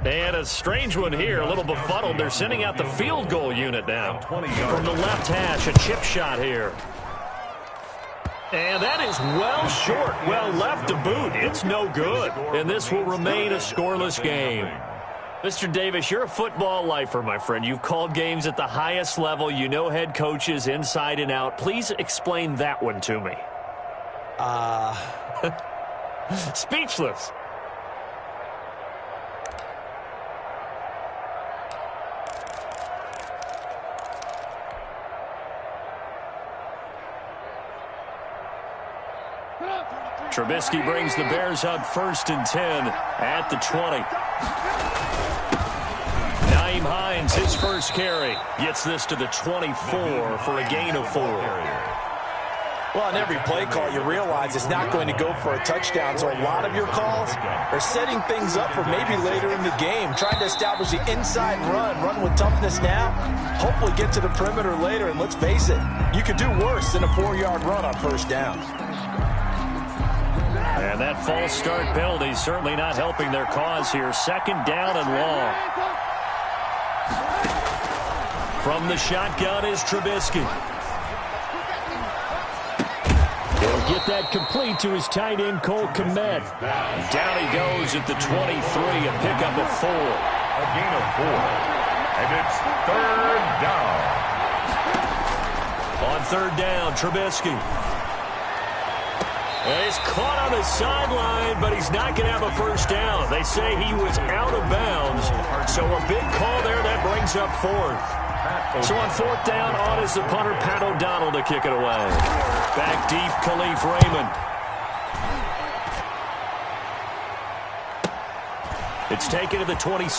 And a strange one here, a little befuddled. They're sending out the field goal unit now. From the left hash, a chip shot here. And that is well short, well left to boot. It's no good. And this will remain a scoreless game. Mr. Davis, you're a football lifer, my friend. You've called games at the highest level. You know head coaches inside and out. Please explain that one to me. Speechless. Trubisky brings the Bears up 1st and 10 at the 20. Nyheim Hines, his first carry, gets this to the 24 for a gain of 4. Well, on every play call, you realize it's not going to go for a touchdown, so a lot of your calls are setting things up for maybe later in the game, trying to establish the inside run with toughness now, hopefully get to the perimeter later, and let's face it, you could do worse than a 4-yard run on 1st down. And that false start penalty certainly not helping their cause here. 2nd down and long. From the shotgun is Trubisky. He'll get that complete to his tight end, Cole Kmet. Down he goes at the 23, a pickup of 4. A gain of 4. And it's 3rd down. On 3rd down, Trubisky. And he's caught on the sideline, but he's not going to have a 1st down. They say he was out of bounds. So a big call there that brings up 4th. So on 4th down, on is the punter, Pat O'Donnell, to kick it away. Back deep, Khalif Raymond. It's taken to the 26.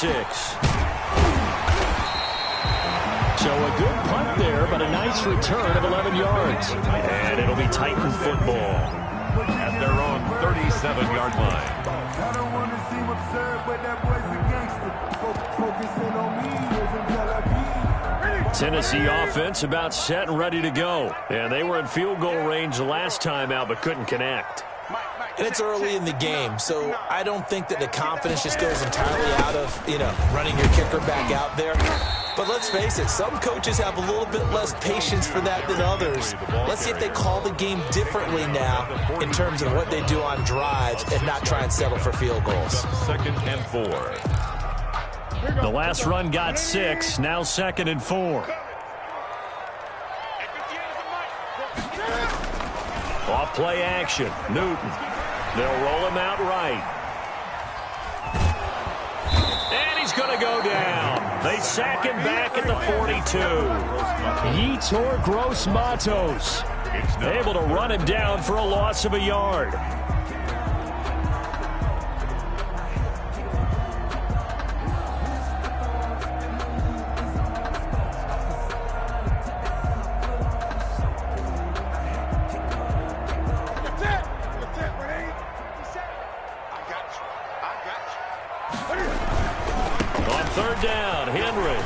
So a good punt there, but a nice return of 11 yards. And it'll be Titan football At their own 37-yard line. I don't want to seem absurd, but that boy's a gangster. Focusing on me isn't Tel Aviv. Tennessee offense about set and ready to go. And they were in field goal range the last time out, but couldn't connect. And it's early in the game, so I don't think that the confidence just goes entirely out of, running your kicker back out there. But let's face it, some coaches have a little bit less patience for that than others. Let's see if they call the game differently now in terms of what they do on drives and not try and settle for field goals. 2nd and 4. The last run got 6, now 2nd and 4. Off play action, Newton. They'll roll him out right. And he's going to go down. They sack him back at the 42. Yetur Gross-Matos able to run him down for a loss of a yard. On 3rd down, Henry.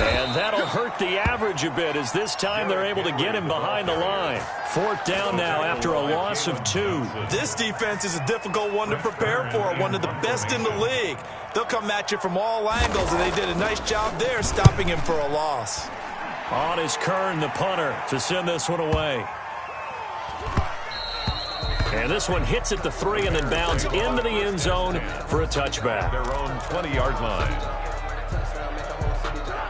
And that'll hurt the average a bit as this time they're able to get him behind the line. 4th down now after a loss of 2. This defense is a difficult one to prepare for, one of the best in the league. They'll come at you from all angles, and they did a nice job there stopping him for a loss. On is Kern, the punter, to send this one away. And this one hits at the 3 and then bounds into the end zone for a touchback. Their own 20-yard line.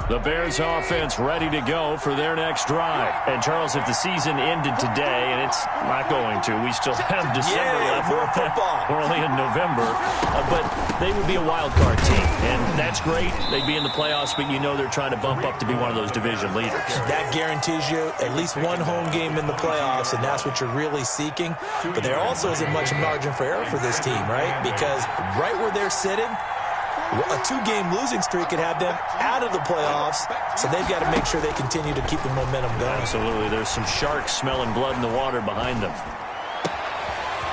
The Bears offense ready to go for their next drive. And, Charles, if the season ended today, and it's not going to, we still have December left. More football. We're only in November. But they would be a wild card team. And that's great. They'd be in the playoffs, but you know they're trying to bump up to be one of those division leaders. That guarantees you at least one home game in the playoffs, and that's what you're really seeking. But there also isn't much margin for error for this team, right? Because right where they're sitting, a 2-game losing streak could have them out of the playoffs, so they've got to make sure they continue to keep the momentum going. Absolutely. There's some sharks smelling blood in the water behind them.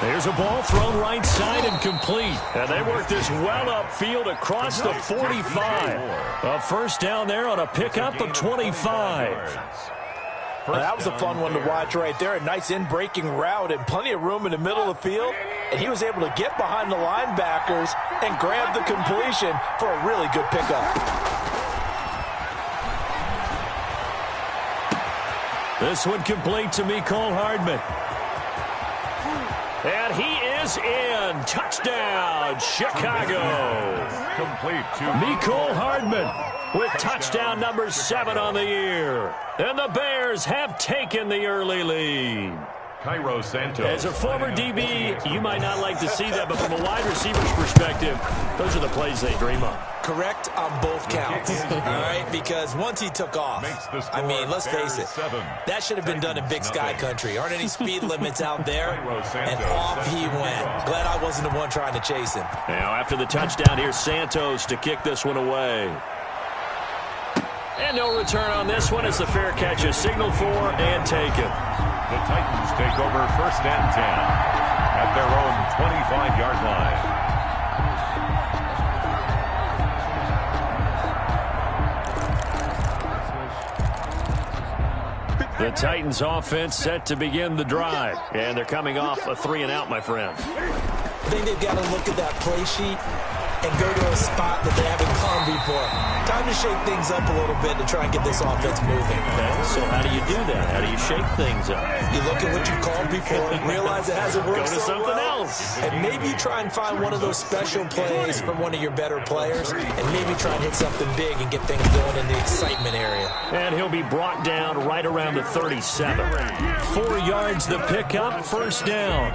There's a ball thrown right side and complete. And they work this well upfield across the 45. A 1st down there on a pickup of 25. That was a fun one to watch right there. A nice in-breaking route and plenty of room in the middle of the field. And he was able to get behind the linebackers and grab the completion for a really good pickup. This one complete to Mecole Hardman. And he is in. Touchdown, Chicago. Complete to Mecole Hardman with touchdown number 7 on the year. And the Bears have taken the early lead. Cairo Santos. As a former DB, you might not like to see that, but from a wide receiver's perspective, those are the plays they dream of. Correct on both counts, all right? Because once he took off, I mean, let's face it, that should have been done in Big Sky Country. Aren't any speed limits out there? And off he went. Glad I wasn't the one trying to chase him. Now, after the touchdown, here's Santos to kick this one away. And no return on this one as the fair catch is signaled for and taken. The Titans take over 1st and 10 at their own 25-yard line. The Titans offense set to begin the drive. And they're coming off a 3-and-out, my friend. I think they've got to look at that play sheet and go to a spot that they haven't gone before. Time to shake things up a little bit to try and get this offense moving. Okay, so how do you do that? How do you shake things up? You look at what you called before, realize it hasn't worked Go to so something well, else. and maybe you try and find one of those special plays from one of your better players, and maybe try and hit something big and get things going in the excitement area. And he'll be brought down right around the 37. 4 yards the pickup, 1st down.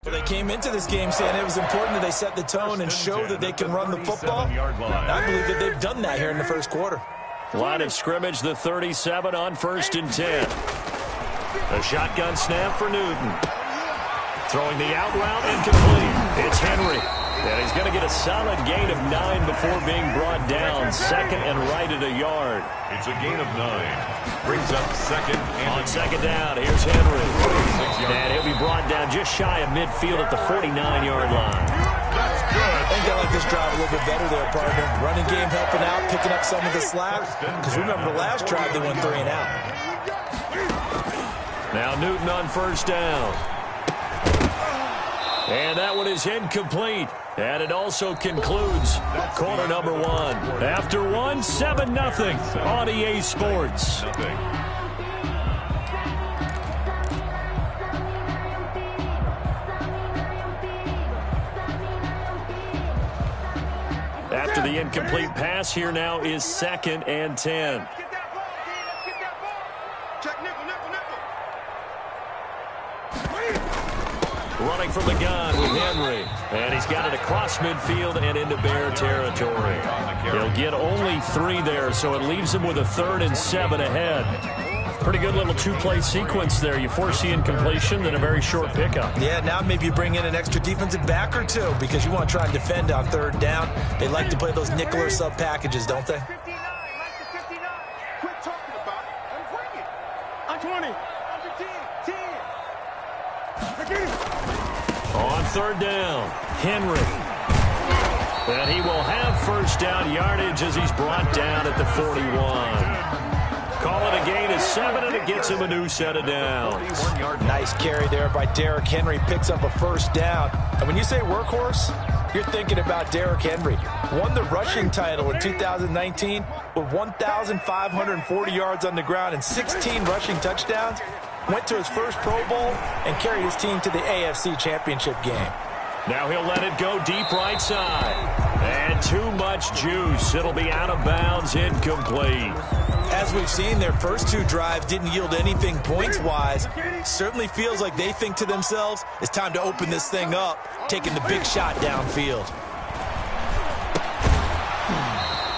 Well, they came into this game saying it was important that they set the tone and show that they can run the football. And I believe that they've done that here in the 1st quarter. Line of scrimmage, the 37 on 1st and 10. A shotgun snap for Newton. Throwing the out route incomplete. It's Henry. And he's going to get a solid gain of 9 before being brought down. 2nd and right at a yard. It's a gain of 9. Brings up 2nd and on 2nd down, here's Henry. And he'll be brought down just shy of midfield at the 49-yard line. That's good. I think I like this drive a little bit better there, partner. Running game helping out, picking up some of the slack. Because remember the last drive, they went 3-and-out. Now Newton on 1st down. And that one is incomplete. And it also concludes quarter number 1. After 1, 7-0 on EA Sports. After the incomplete pass, here now is 2nd and 10. Running from the gun with Henry. And he's got it across midfield and into Bear territory. He'll get only 3 there, so it leaves him with a 3rd and 7 ahead. Pretty good little 2-play sequence there. You force the incompletion, then a very short pickup. Yeah, now maybe you bring in an extra defensive back or 2 because you want to try and defend on 3rd down. They like to play those nickel or sub packages, don't they? Quit talking about it and bring it. On 20. On 3rd down, Henry. And he will have 1st down yardage as he's brought down at the 41. Call it a gain of 7, and it gets him a new set of downs. Nice carry there by Derrick Henry. Picks up a 1st down. And when you say workhorse, you're thinking about Derrick Henry. Won the rushing title in 2019 with 1,540 yards on the ground and 16 rushing touchdowns. went to his first Pro Bowl, and carried his team to the AFC Championship game. Now he'll let it go deep right side. And too much juice. It'll be out of bounds, incomplete. As we've seen, their first two drives didn't yield anything points-wise. Certainly feels like they think to themselves, it's time to open this thing up, taking the big shot downfield.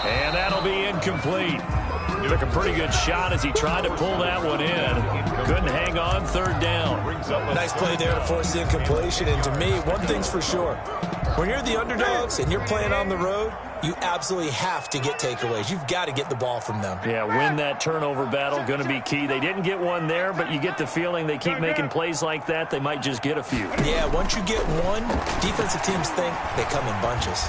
And that'll be incomplete. Took a pretty good shot as he tried to pull that one in. Couldn't hang on, third down. Nice play there to force the incompletion. And to me, one thing's for sure. When you're the underdogs and you're playing on the road, you absolutely have to get takeaways. You've got to get the ball from them. Yeah, win that turnover battle, going to be key. They didn't get one there, but you get the feeling they keep making plays like that, they might just get a few. Yeah, once you get one, defensive teams think they come in bunches.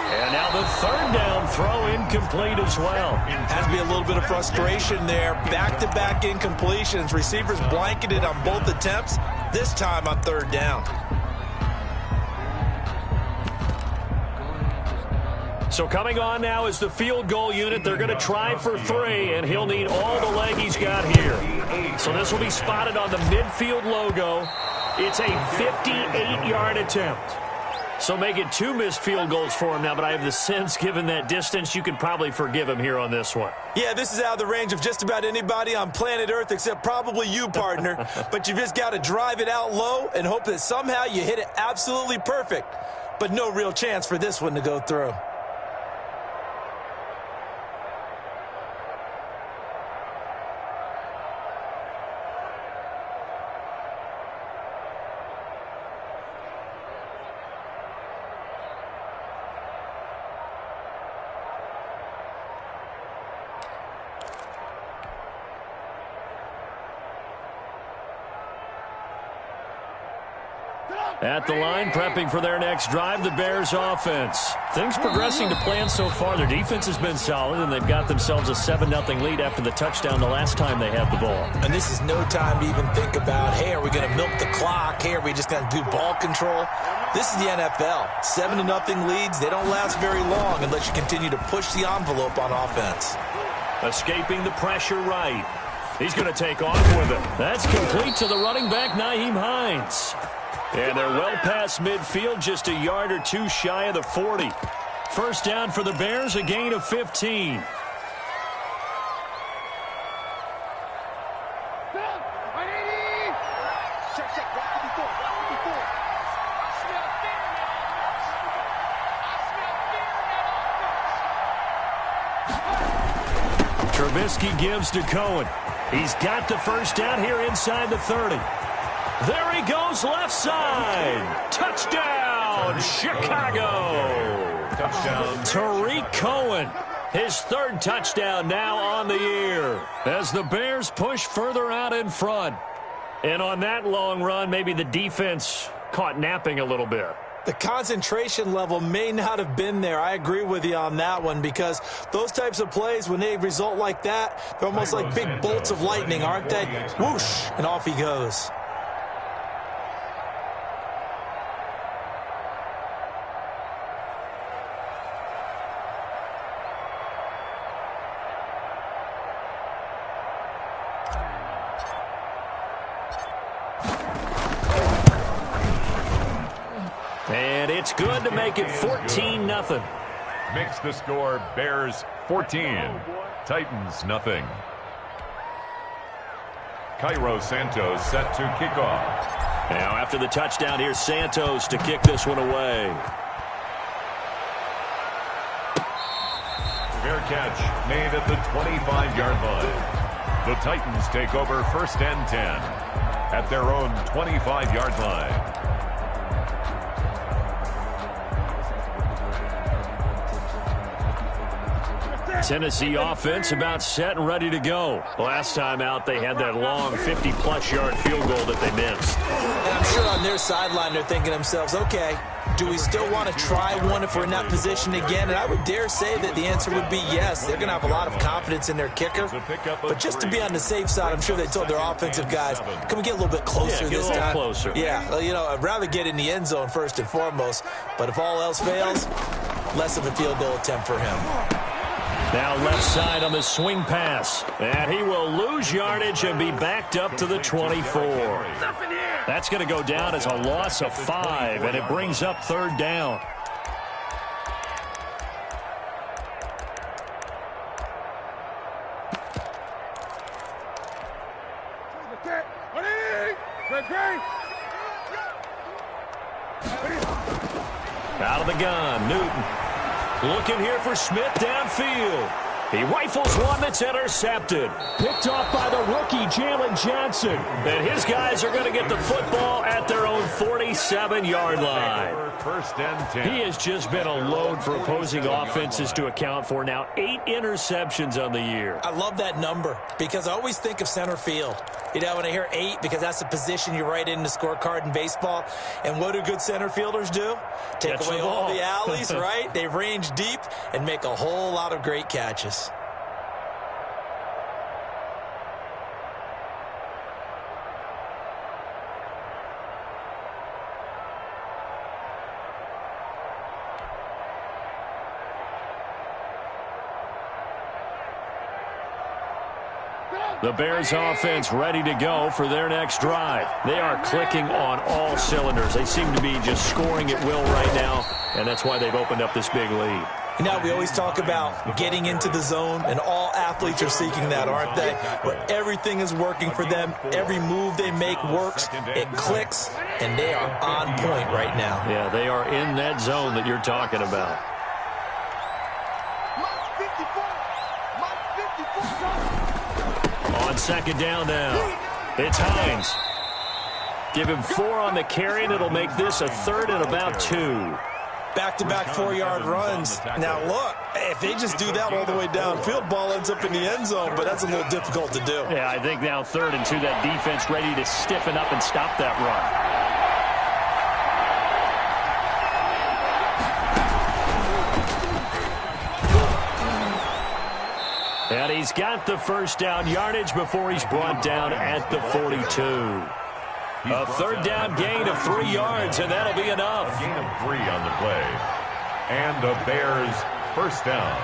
And now the third down throw incomplete as well. Has to be a little bit of frustration there. Back-to-back incompletions. Receivers blanketed on both attempts, this time on third down. So coming on now is the field goal unit. They're going to try for 3, and he'll need all the leg he's got here. So this will be spotted on the midfield logo. It's a 58-yard attempt. So make it 2 missed field goals for him now, but I have the sense, given that distance, you could probably forgive him here on this one. Yeah, this is out of the range of just about anybody on planet Earth except probably you, partner. But you just got to drive it out low and hope that somehow you hit it absolutely perfect. But no real chance for this one to go through. At the line, prepping for their next drive, the Bears offense. Things progressing to plan so far. Their defense has been solid, and they've got themselves a 7-0 lead after the touchdown the last time they had the ball. And this is no time to even think about, hey, are we going to milk the clock? Hey, are we just going to do ball control? This is the NFL. 7-0 leads, they don't last very long unless you continue to push the envelope on offense. Escaping the pressure right. He's going to take off with it. That's complete to the running back, Nyheim Hines. And they're well past midfield, just a yard or 2 shy of the 40. First down for the Bears, a gain of 15. Trubisky gives to Cohen. He's got the first down here inside the 30. There he goes, left side. Touchdown, Chicago. Touchdown. Tariq Cohen, his 3rd touchdown now on the year as the Bears push further out in front. And on that long run, maybe the defense caught napping a little bit. The concentration level may not have been there. I agree with you on that one because those types of plays, when they result like that, they're almost like big bolts of lightning, aren't they? Whoosh, and off he goes. And it's good to make it 14-0. Makes the score Bears 14, Titans nothing. Cairo Santos set to kick off. Now after the touchdown, here's Santos to kick this one away. Fair catch made at the 25-yard line. The Titans take over 1st and 10 at their own 25-yard line. Tennessee offense about set and ready to go. Last time out, they had that long 50-plus yard field goal that they missed. And I'm sure on their sideline they're thinking to themselves, okay, do we still want to try one if we're in that position again? And I would dare say that the answer would be yes. They're going to have a lot of confidence in their kicker. But just to be on the safe side, I'm sure they told their offensive guys, can we get a little bit closer this time? Closer. Yeah, well, you know, I'd rather get in the end zone first and foremost. But if all else fails, less of a field goal attempt for him. Now left side on the swing pass. And he will lose yardage and be backed up to the 24. That's going to go down as a loss of 5, and it brings up third down. Out of the gun, Newton. Looking here for Smith downfield. He rifles one that's intercepted. Picked off by the rookie, Jalen Johnson. And his guys are going to get the football at their own 47-yard line. First and 10. He has just been a load for opposing offenses to account for. Now 8 interceptions on the year. I love that number because I always think of center field. You know, when I hear 8, because that's the position you write in the scorecard in baseball. And what do good center fielders do? Take away all the alleys, right? They range deep and make a whole lot of great catches. The Bears offense ready to go for their next drive. They are clicking on all cylinders. They seem to be just scoring at will right now, and that's why they've opened up this big lead. You know, we always talk about getting into the zone, and all athletes are seeking that, aren't they? Where everything is working for them, every move they make works, it clicks, and they are on point right now. Yeah, they are in that zone that you're talking about. On second down now, it's Hines. Give him 4 on the carry, and it'll make this a third and about 2. Back-to-back 4-yard runs. Now, look, if they just do that all the way downfield, ball ends up in the end zone, but that's a little difficult to do. Yeah, I think now 3rd and 2, that defense ready to stiffen up and stop that run. And he's got the first down yardage before he's brought down at the 42. A third down gain of 3 yards, and that'll be enough. A gain of 3 on the play. And the Bears first down.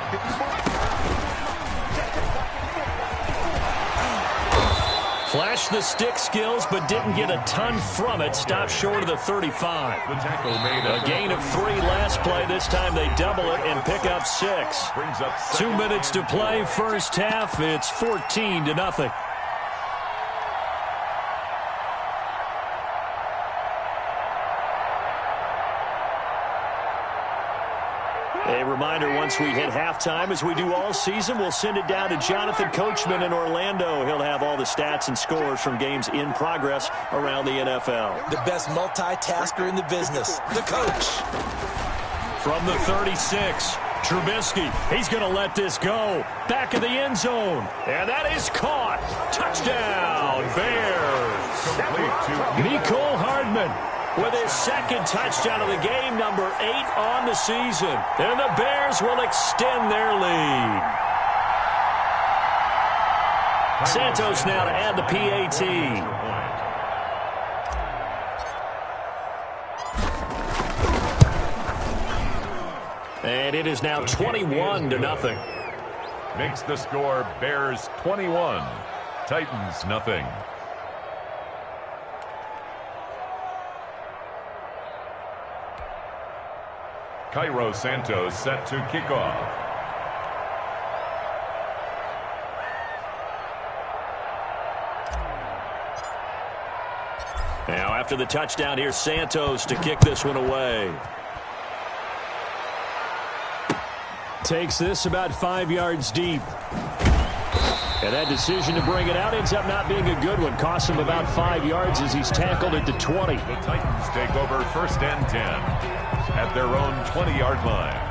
Flashed the stick skills, but didn't get a ton from it. Stopped short of the 35. The tackle made A gain of 3 last play. This time they double it and pick up 6. Brings up 2 minutes to play, first half. It's 14-0. A reminder, once we hit halftime, as we do all season, we'll send it down to Jonathan Coachman in Orlando. He'll have all the stats and scores from games in progress around the NFL. The best multitasker in the business, the coach. From the 36, Trubisky, he's going to let this go. Back of the end zone, and that is caught. Touchdown, Bears. Mecole Hardman with his 2nd touchdown of the game, number 8 on the season. And the Bears will extend their lead. Santos now to add the PAT. And it is now 21-0. Makes the score Bears 21, Titans nothing. Cairo Santos set to kick off. Now after the touchdown, here's Santos to kick this one away. Takes this about 5 yards deep. And that decision to bring it out ends up not being a good one. Costs him about 5 yards as he's tackled at the 20. The Titans take over first and 10 at their own 20-yard line.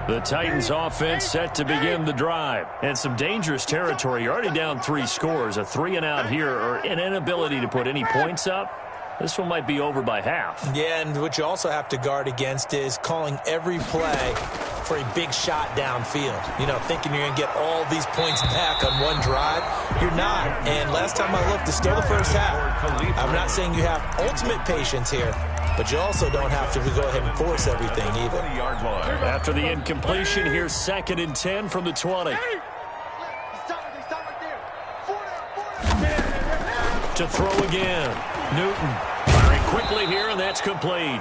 The Titans offense set to begin the drive. And some dangerous territory. You're already down 3 scores. A 3-and-out here, or an inability to put any points up. This one might be over by half. Yeah, and what you also have to guard against is calling every play for a big shot downfield. You know, thinking you're going to get all these points back on one drive. You're not. And last time I looked, it's still the first half. I'm not saying you have ultimate patience here, but you also don't have to go ahead and force everything either. After the incompletion, here's 2nd and 10 from the 20. To throw again. Newton firing quickly here, and that's complete.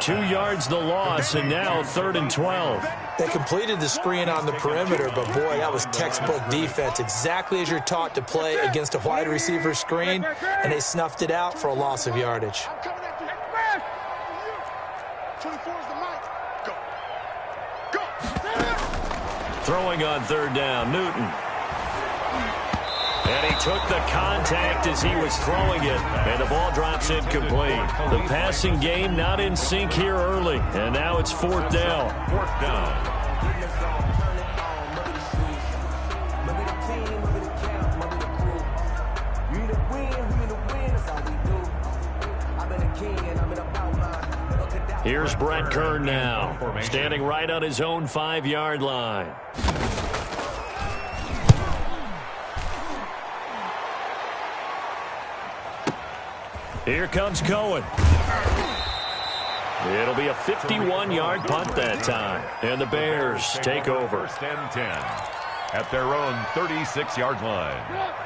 2 yards the loss, and now 3rd and 12. They completed the screen on the perimeter, but boy, that was textbook defense. Exactly as you're taught to play against a wide receiver screen, and they snuffed it out for a loss of yardage. Throwing on 3rd down, Newton. And he took the contact as he was throwing it, and the ball drops incomplete. The passing game not in sync here early, and now it's 4th down. 4th down. Here's Brett Kern now, standing right on his own 5-yard line. Here comes Cohen. It'll be a 51-yard punt that time. And the Bears take over. 1st and 10 at their own 36-yard line.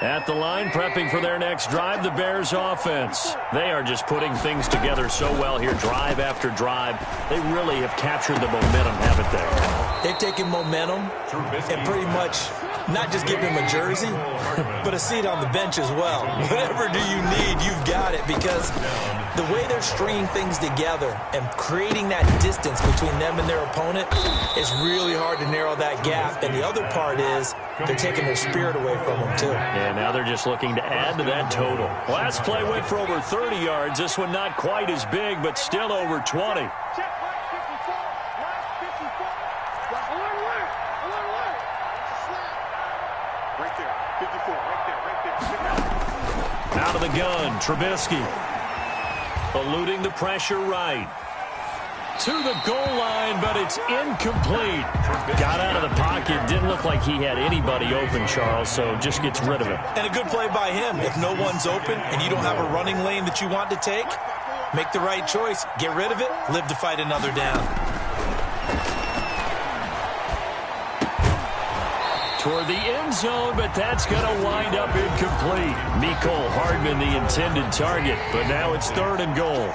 At the line, prepping for their next drive, the Bears offense. They are just putting things together so well here, drive after drive. They really have captured the momentum, haven't they? They've taken momentum and pretty much not just give him a jersey, but a seat on the bench as well. Whatever do you need, you've got it, because the way they're stringing things together and creating that distance between them and their opponent is really hard to narrow that gap. And the other part is they're taking their spirit away from them, too. And now they're just looking to add to that total. Last play went for over 30 yards. This one not quite as big, but still over 20. Out of the gun, Trubisky. Eluding the pressure right. To the goal line, but it's incomplete. Got out of the pocket. Didn't look like he had anybody open, Charles, so just gets rid of it. And a good play by him. If no one's open and you don't have a running lane that you want to take, make the right choice. Get rid of it. Live to fight another down. Toward the end zone, but that's going to wind up incomplete. Mecole Hardman, the intended target, but now it's 3rd and goal.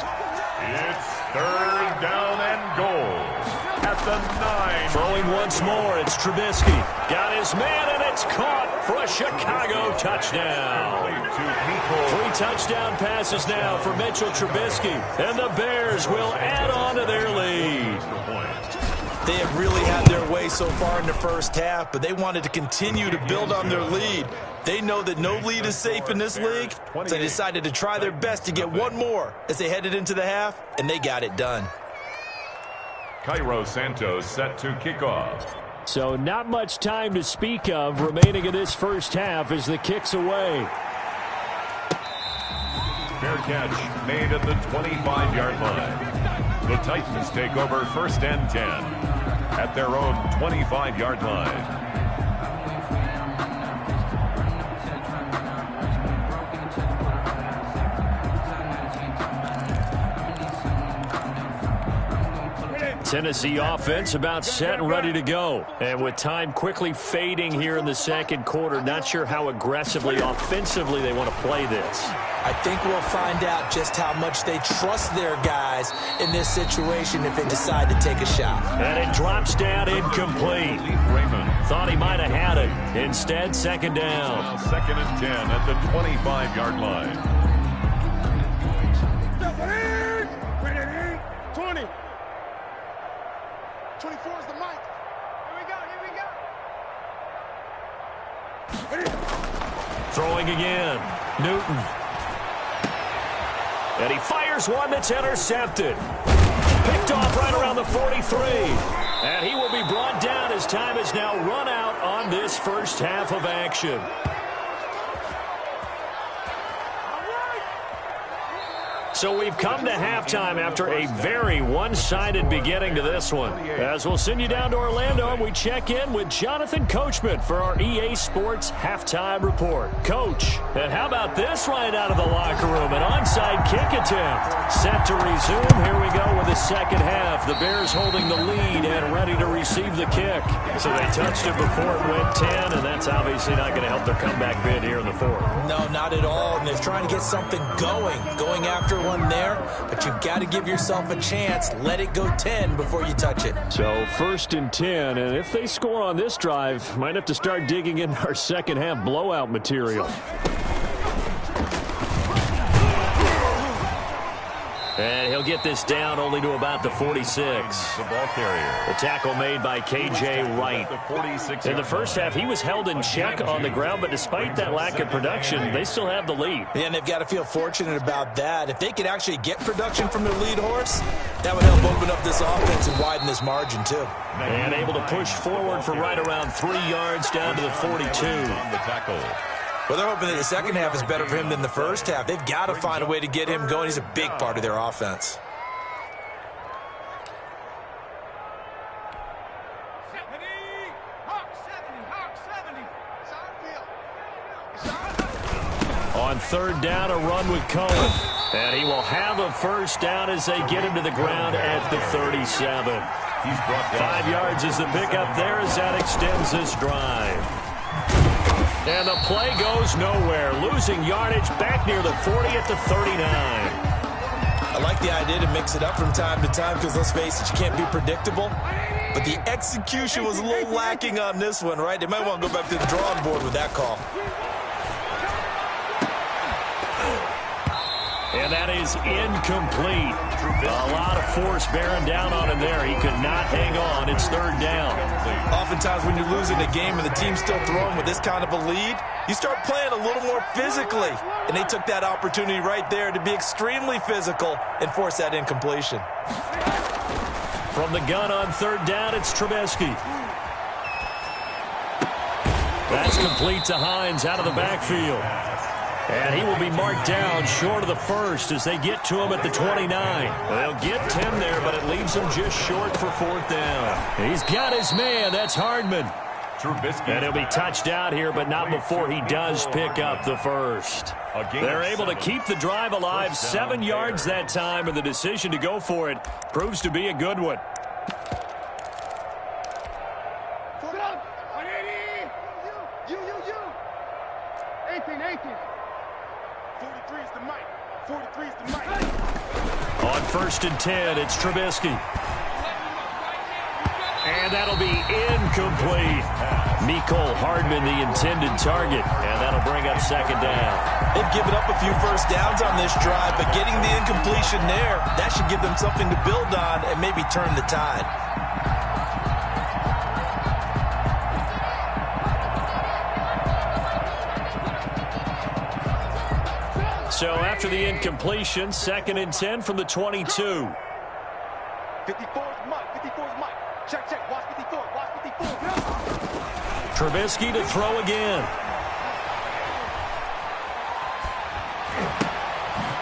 It's 3rd down and goal at the 9. Throwing once more, it's Trubisky. Got his man, and it's caught for a Chicago touchdown. 3 touchdown passes now for Mitchell Trubisky, and the Bears will add on to their lead. They have really had their way so far in the first half, but they wanted to continue to build on their lead. They know that no lead is safe in this league, so they decided to try their best to get one more as they headed into the half, and they got it done. Cairo Santos set to kick off. So not much time to speak of remaining in this first half as the kick's away. Fair catch made at the 25-yard line. The Titans take over 1st and 10 at their own 25-yard line. Tennessee offense about set and ready to go. And with time quickly fading here in the second quarter, not sure how aggressively, offensively they want to play this. I think we'll find out just how much they trust their guys in this situation if they decide to take a shot. And it drops down incomplete. Thought he might have had it. Instead, 2nd down. 2nd and 10 at the 25-yard line. 20. 24 is the mic. Here we go. Throwing again. Newton. And he fires one that's intercepted. Picked off right around the 43. And he will be brought down as time is now run out on this first half of action. So we've come to halftime after a very one-sided beginning to this one. As we'll send you down to Orlando, and we check in with Jonathan Coachman for our EA Sports Halftime Report. Coach, and how about this right out of the locker room? An onside kick attempt. Set to resume. Here we go with the second half. The Bears holding the lead and ready to receive the kick. So they touched it before it went 10, and that's obviously not going to help their comeback bid here in the fourth. No, not at all. And they're trying to get something going after one there, but you've got to give yourself a chance. Let it go 10 before you touch it. So 1st and 10, and if they score on this drive, might have to start digging in our second half blowout material. And he'll get this down only to about the 46. The ball carrier. The tackle made by K.J. Wright. In the first half, he was held in check on the ground, but despite that lack of production, they still have the lead. Yeah, and they've got to feel fortunate about that. If they could actually get production from their lead horse, that would help open up this offense and widen this margin, too. And able to push forward for right around 3 yards down to the 42. On the tackle. Well, they're hoping that the second half is better for him than the first half. They've got to find a way to get him going. He's a big part of their offense. On third down, a run with Cohen. And he will have a first down as they get him to the ground at the 37. He's brought down. 5 yards is the pickup there as that extends this drive. And the play goes nowhere. Losing yardage back near the 40 at the 39. I like the idea to mix it up from time to time because, let's face it, you can't be predictable. But the execution was a little lacking on this one, right? They might want to go back to the drawing board with that call. And that is incomplete. A lot of force bearing down on him there. He could not hang on. It's third down. Oftentimes when you're losing a game and the team's still throwing with this kind of a lead, you start playing a little more physically. And they took that opportunity right there to be extremely physical and force that incompletion. From the gun on third down, it's Trubisky. That's complete to Hines out of the backfield. And he will be marked down short of the first as they get to him at the 29. They'll get 10 there, but it leaves him just short for fourth down. He's got his man. That's Hardman. Trubisky. And he'll be touched out here, but not before he does pick up the first. They're able to keep the drive alive. 7 yards that time, and the decision to go for it proves to be a good one. On 1st and 10, it's Trubisky. And that'll be incomplete. Mecole Hardman, the intended target. And that'll bring up second down. They've given up a few first downs on this drive, but getting the incompletion there, that should give them something to build on and maybe turn the tide. So after the incompletion, 2nd and 10 from the 22. 54's Mike. 54's Mike. Check. Watch 54. Watch 54. Trubisky to throw again.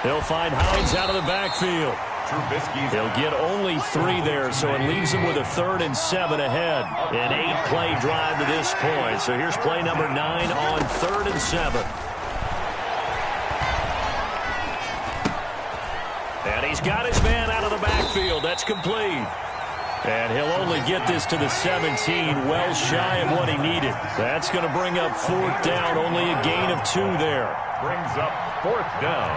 He'll find Hines out of the backfield. He'll get only 3 there, so it leaves him with a 3rd and 7 ahead. An 8-play drive to this point. So here's play number 9 on 3rd and 7. And he's got his man out of the backfield. That's complete. And he'll only get this to the 17, well shy of what he needed. That's going to bring up 4th down, only a gain of 2 there. Brings up 4th down.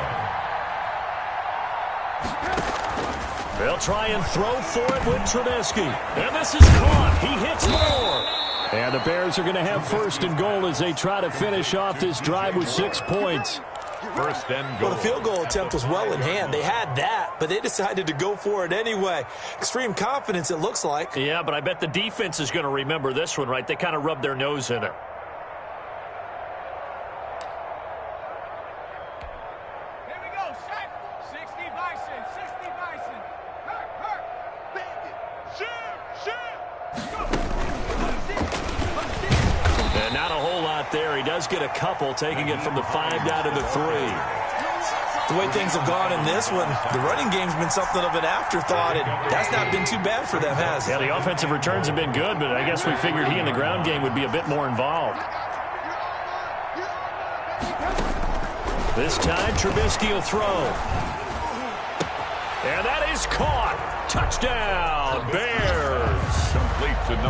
They'll try and throw for it with Trubisky. And this is caught. He hits more. And the Bears are going to have 1st and goal as they try to finish off this drive with 6 points. 1st and goal. Well, the field goal attempt was well in hand. They had that, but they decided to go for it anyway. Extreme confidence, it looks like. Yeah, but I bet the defense is going to remember this one, right? They kind of rubbed their nose in it. Here we go. Set. 60 Bison. 60 Bison. Hurt. Bandit. Shoot. And not a whole lot there. He does get a couple, taking it from the 5 down to the 3. The way things have gone in this one, the running game's been something of an afterthought, and that's not been too bad for them, has it? Yeah, the offensive returns have been good, but I guess we figured he in the ground game would be a bit more involved. This time, Trubisky will throw. And that is caught. Touchdown, Bears.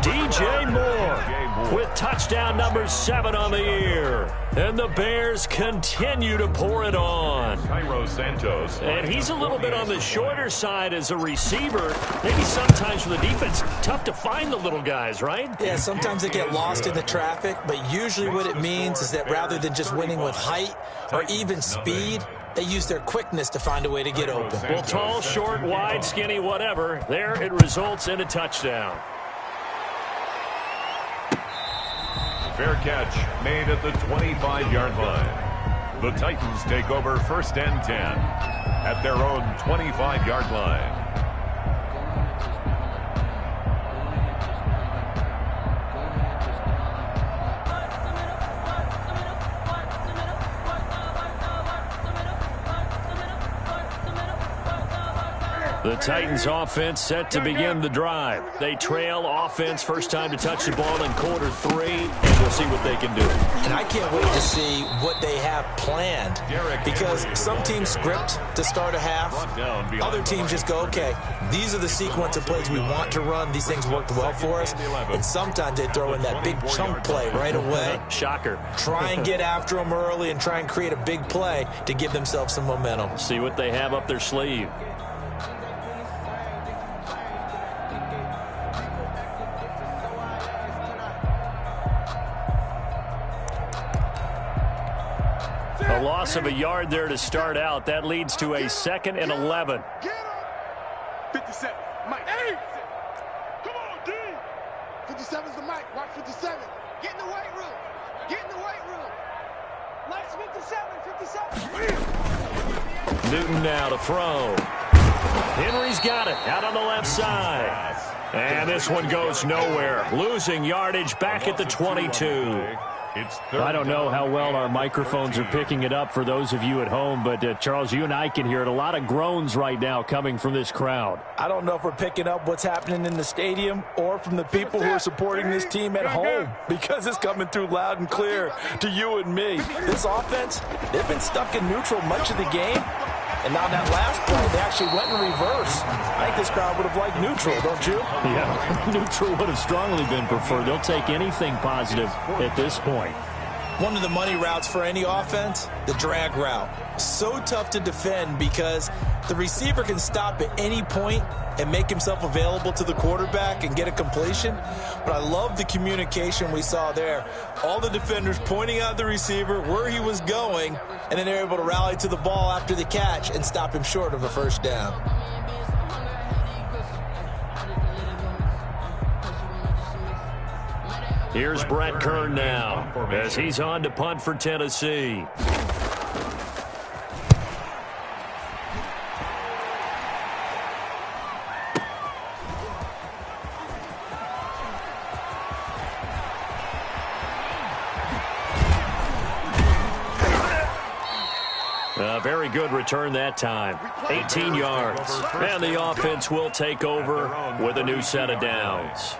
DJ Moore with touchdown number 7 on the year. And the Bears continue to pour it on. Santos. And he's a little bit on the shorter side as a receiver. Maybe sometimes for the defense, tough to find the little guys, right? Yeah, sometimes they get lost in the traffic, but usually what it means is that rather than just winning with height or even speed, they use their quickness to find a way to get open. Well, tall, short, wide, skinny, whatever. There it results in a touchdown. Fair catch made at the 25-yard line. The Titans take over 1st and 10 at their own 25-yard line. The Titans offense set to begin the drive. They trail offense first time to touch the ball in quarter 3, and we'll see what they can do. And I can't wait to see what they have planned, because some teams script to start a half. Other teams just go, okay, these are the sequence of plays we want to run. These things worked well for us. And sometimes they throw in that big chunk play right away. Shocker. Try and get after them early and try and create a big play to give themselves some momentum. See what they have up their sleeve. A loss of a yard there to start out. That leads to a 2nd and 11. 57. Mike. 8. Come on, D. 57's the mic. Watch 57. Get in the weight room. Get in the weight room. Nice 57. Newton now to throw. Henry's got it out on the left side. And this one goes nowhere. Losing yardage back at the 22. I don't know how well our microphones are picking it up for those of you at home, but Charles, you and I can hear it. A lot of groans right now coming from this crowd. I don't know if we're picking up what's happening in the stadium or from the people who are supporting this team at home, because it's coming through loud and clear to you and me. This offense, they've been stuck in neutral much of the game. And now that last play, they actually went in reverse. I think this crowd would have liked neutral, don't you? Yeah, neutral would have strongly been preferred. They'll take anything positive at this point. One of the money routes for any offense, the drag route. So tough to defend because the receiver can stop at any point and make himself available to the quarterback and get a completion. But I love the communication we saw there. All the defenders pointing out the receiver, where he was going, and then they're able to rally to the ball after the catch and stop him short of a first down. Here's Brett Kern now as he's on to punt for Tennessee. A very good return that time. 18 yards. And the offense will take over with a new set of downs.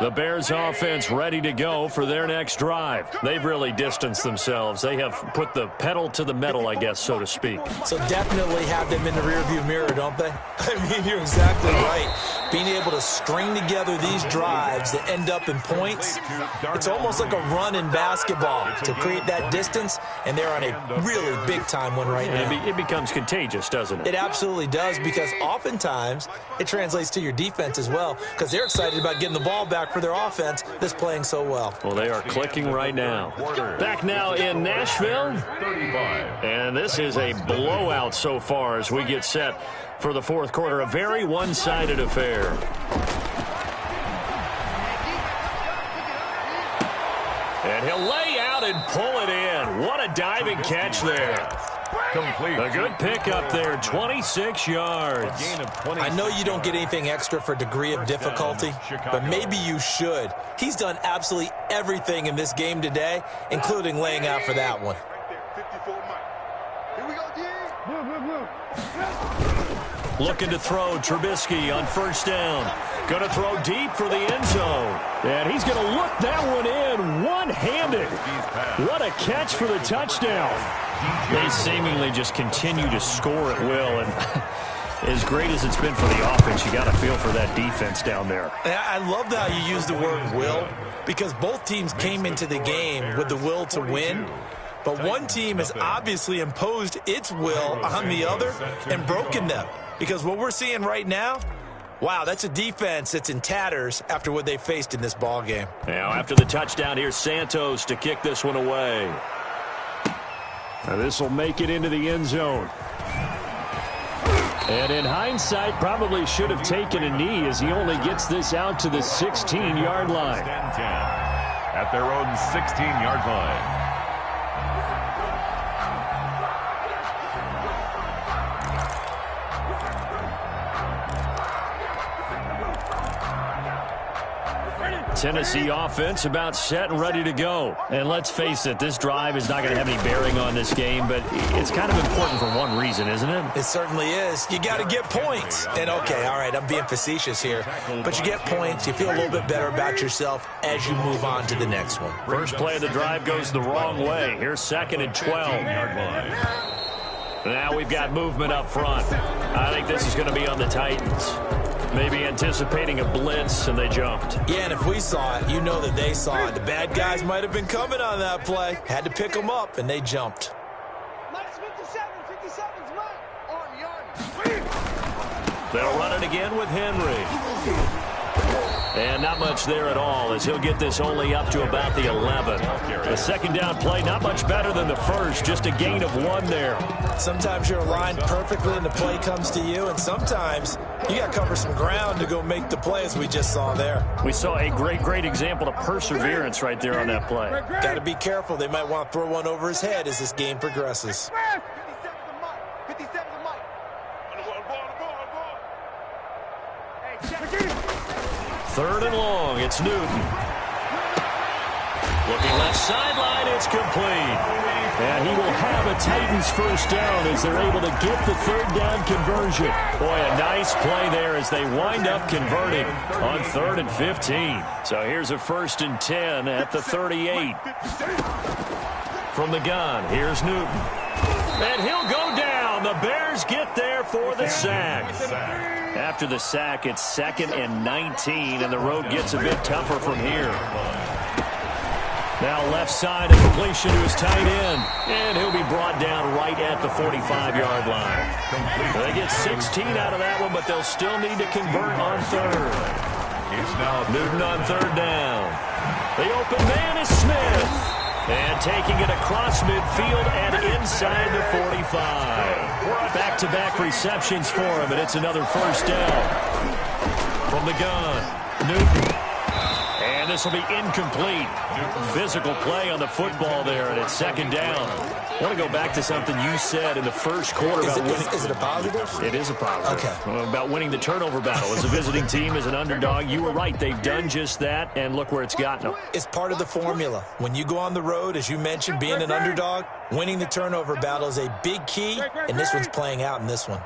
The Bears offense ready to go for their next drive. They've really distanced themselves. They have put the pedal to the metal, I guess, so to speak. So definitely have them in the rearview mirror, don't they? I mean, you're exactly right. Being able to string together these drives that end up in points, it's almost like a run in basketball to create that distance, and they're on a really big-time one right now. It becomes contagious, doesn't it? It absolutely does, because oftentimes it translates to your defense as well, because they're excited about getting the ball back for their offense that's playing so well. Well, they are clicking right now. Back now in Nashville, and this is a blowout so far as we get set for the fourth quarter. A very one-sided affair. And he'll lay out and pull it in. What a diving catch there. Complete. A good pickup there, 26 yards. Gain of 26. I know you don't get anything extra for degree of difficulty, but maybe you should. He's done absolutely everything in this game today, including laying out for that one. Here we go, D. Looking to throw Trubisky on first down. Going to throw deep for the end zone. And he's going to look that one in one-handed. What a catch for the touchdown. They seemingly just continue to score at will. And as great as it's been for the offense, you got to feel for that defense down there. I love how you use the word will, because both teams came into the game with the will to win. But one team has obviously imposed its will on the other and broken them. Because what we're seeing right now, wow, that's a defense that's in tatters after what they faced in this ball game. Now after the touchdown, here's Santos to kick this one away. Now this will make it into the end zone. And in hindsight, probably should have taken a knee as he only gets this out to the 16-yard line. 10-10 at their own 16-yard line. Tennessee offense about set and ready to go. And let's face it, this drive is not going to have any bearing on this game, but it's kind of important for one reason, isn't it? It certainly is. You got to get points. And, okay, all right, I'm being facetious here. But you get points, you feel a little bit better about yourself as you move on to the next one. First play of the drive goes the wrong way. Here's 2nd and 12. Now we've got movement up front. I think this is going to be on the Titans. Maybe anticipating a blitz, and they jumped. Yeah, and if we saw it, you know that they saw it. The bad guys might have been coming on that play. Had to pick them up, and they jumped. Minus 57. 57's mine. Army. They'll run it again with Henry. And not much there at all as he'll get this only up to about the 11. The second down play, not much better than the first, just a gain of 1 there. Sometimes you're aligned perfectly and the play comes to you, and sometimes you got to cover some ground to go make the play as we just saw there. We saw a great example of perseverance right there on that play. Got to be careful. They might want to throw one over his head as this game progresses. 57's mine. 57's mine. Hey, 3rd and long, it's Newton. Looking left sideline, it's complete. And he will have a Titans first down as they're able to get the 3rd down conversion. Boy, a nice play there as they wind up converting on 3rd and 15. So here's a 1st and 10 at the 38. From the gun, here's Newton. And he'll go down. The Bears get there for the sack. After the sack, it's 2nd and 19, and the road gets a bit tougher from here. Now left side, a completion to his tight end, and he'll be brought down right at the 45-yard line. They get 16 out of that one, but they'll still need to convert on 3rd. It's now Newton on 3rd down. The open man is Smith. And taking it across midfield and inside the 45. Back-to-back receptions for him, and it's another first down. From the gun, Newton. And this will be incomplete. Physical play on the football there, and it's 2nd down. I want to go back to something you said in the first quarter about winning. Is it a positive? It is a positive. Okay. About winning the turnover battle. As a visiting team, as an underdog, you were right. They've done just that, and look where it's gotten them. It's part of the formula. When you go on the road, as you mentioned, being an underdog, winning the turnover battle is a big key, and this one's playing out in this one.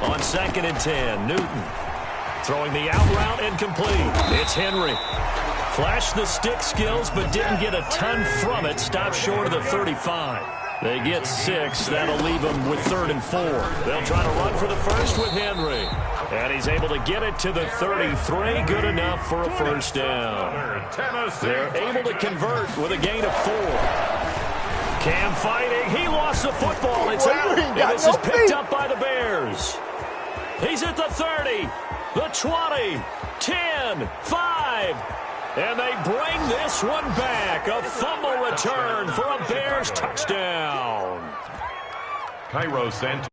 On 2nd and 10, Newton. Throwing the out route incomplete. It's Henry. Flashed the stick skills, but didn't get a ton from it. Stopped short of the 35. They get 6. That'll leave them with 3rd and 4. They'll try to run for the first with Henry. And he's able to get it to the 33. Good enough for a first down. They're able to convert with a gain of 4. Cam fighting. He lost the football. It's out. And this is picked up by the Bears. He's at the 30. The 20, 10, 5, and they bring this one back. A fumble return for a Bears touchdown. Cairo sent.